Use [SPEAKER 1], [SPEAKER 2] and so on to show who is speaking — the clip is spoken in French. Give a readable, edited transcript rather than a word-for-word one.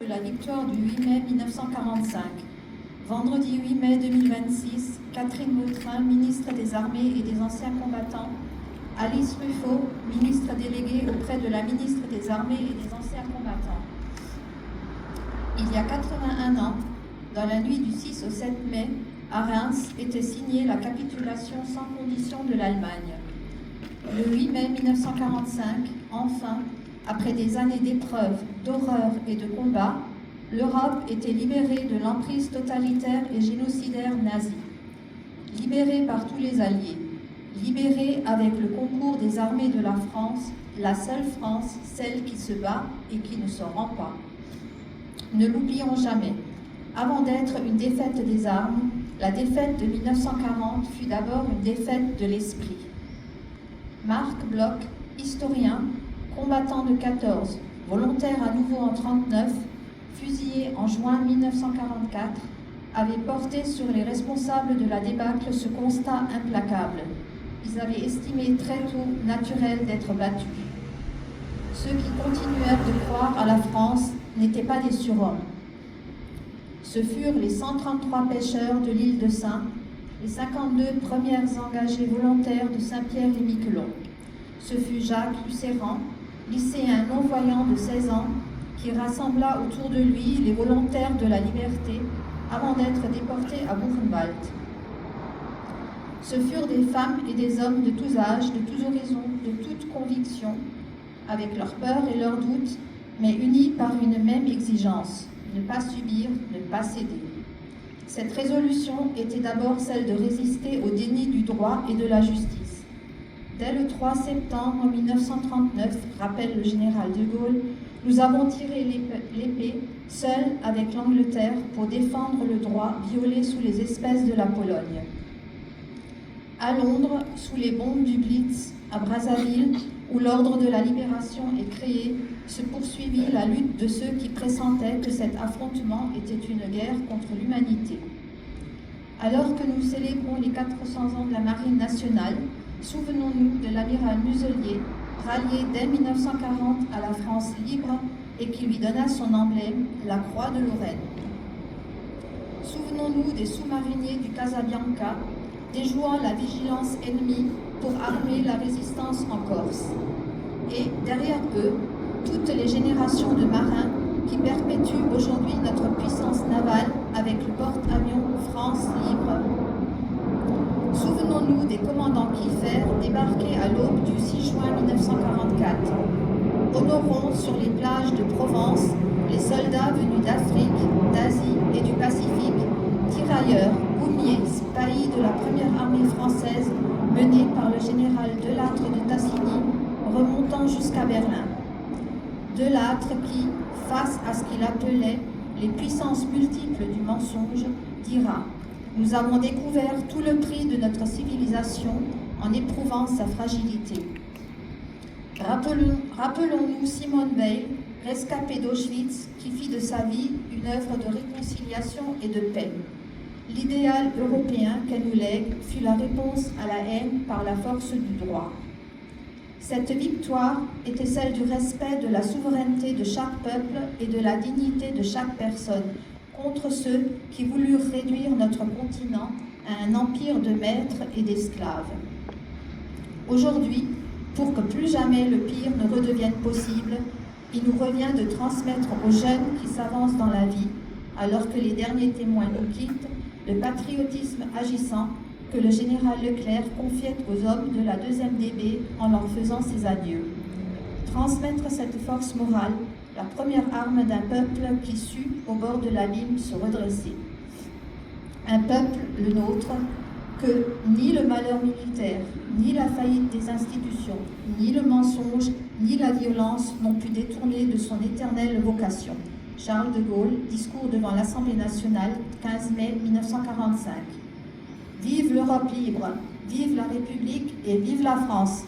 [SPEAKER 1] De la victoire du 8 mai 1945. Vendredi 8 mai 2026, Catherine Vautrin, ministre des Armées et des Anciens Combattants, Alice Ruffo, ministre déléguée auprès de la ministre des Armées et des Anciens Combattants. Il y a 81 ans, dans la nuit du 6 au 7 mai, à Reims, était signée la capitulation sans condition de l'Allemagne. Le 8 mai 1945, enfin, après des années d'épreuves, d'horreurs et de combats, l'Europe était libérée de l'emprise totalitaire et génocidaire nazie. Libérée par tous les alliés, libérée avec le concours des armées de la France, la seule France, celle qui se bat et qui ne se rend pas. Ne l'oublions jamais. Avant d'être une défaite des armes, la défaite de 1940 fut d'abord une défaite de l'esprit. Marc Bloch, historien, combattant de 14, volontaire à nouveau en 1939, fusillé en juin 1944, avait porté sur les responsables de la débâcle ce constat implacable. Ils avaient estimé très tôt naturel d'être battus. Ceux qui continuèrent de croire à la France n'étaient pas des surhommes. Ce furent les 133 pêcheurs de l'île de Sein, les 52 premières engagés volontaires de Saint-Pierre-et-Miquelon. Ce fut Jacques Lucéran, lycéen non-voyant de 16 ans, qui rassembla autour de lui les volontaires de la liberté avant d'être déporté à Buchenwald. Ce furent des femmes et des hommes de tous âges, de tous horizons, de toutes convictions, avec leurs peurs et leurs doutes, mais unis par une même exigence, ne pas subir, ne pas céder. Cette résolution était d'abord celle de résister au déni du droit et de la justice. Dès le 3 septembre 1939, rappelle le général de Gaulle, nous avons tiré l'épée, seuls avec l'Angleterre, pour défendre le droit violé sous les espèces de la Pologne. À Londres, sous les bombes du Blitz, à Brazzaville, où l'ordre de la libération est créé, se poursuivit la lutte de ceux qui pressentaient que cet affrontement était une guerre contre l'humanité. Alors que nous célébrons les 400 ans de la Marine nationale, souvenons-nous de l'amiral Muselier, rallié dès 1940 à la France libre et qui lui donna son emblème, la Croix de Lorraine. Souvenons-nous des sous-mariniers du Casabianca, déjouant la vigilance ennemie pour armer la résistance en Corse. Et derrière eux, toutes les générations de marins qui perpétuent aujourd'hui notre puissance navale avec le porte-avions France Libre. Souvenons-nous des commandants Kieffer débarqués à l'aube du 6 juin 1944. Honorons sur les plages de Provence les soldats venus d'Afrique, d'Asie et du Pacifique, tirailleurs, goumiers, spahis de la première armée française menée par le général Delattre de Tassigny, remontant jusqu'à Berlin. Delattre qui, face à ce qu'il appelait les puissances multiples du mensonge, dira « Nous avons découvert tout le prix de notre civilisation en éprouvant sa fragilité. » Rappelons-nous Simone Weil, rescapée d'Auschwitz, qui fit de sa vie une œuvre de réconciliation et de paix. L'idéal européen qu'elle nous lègue fut la réponse à la haine par la force du droit. Cette victoire était celle du respect de la souveraineté de chaque peuple et de la dignité de chaque personne, contre ceux qui voulurent réduire notre continent à un empire de maîtres et d'esclaves. Aujourd'hui, pour que plus jamais le pire ne redevienne possible, il nous revient de transmettre aux jeunes qui s'avancent dans la vie, alors que les derniers témoins nous quittent, le patriotisme agissant que le général Leclerc confiait aux hommes de la 2e DB en leur faisant ses adieux. Transmettre cette force morale, la première arme d'un peuple qui sut, au bord de l'abîme, se redresser. Un peuple, le nôtre, que ni le malheur militaire, ni la faillite des institutions, ni le mensonge, ni la violence n'ont pu détourner de son éternelle vocation. Charles de Gaulle, discours devant l'Assemblée nationale, 15 mai 1945. Vive l'Europe libre, vive la République et vive la France!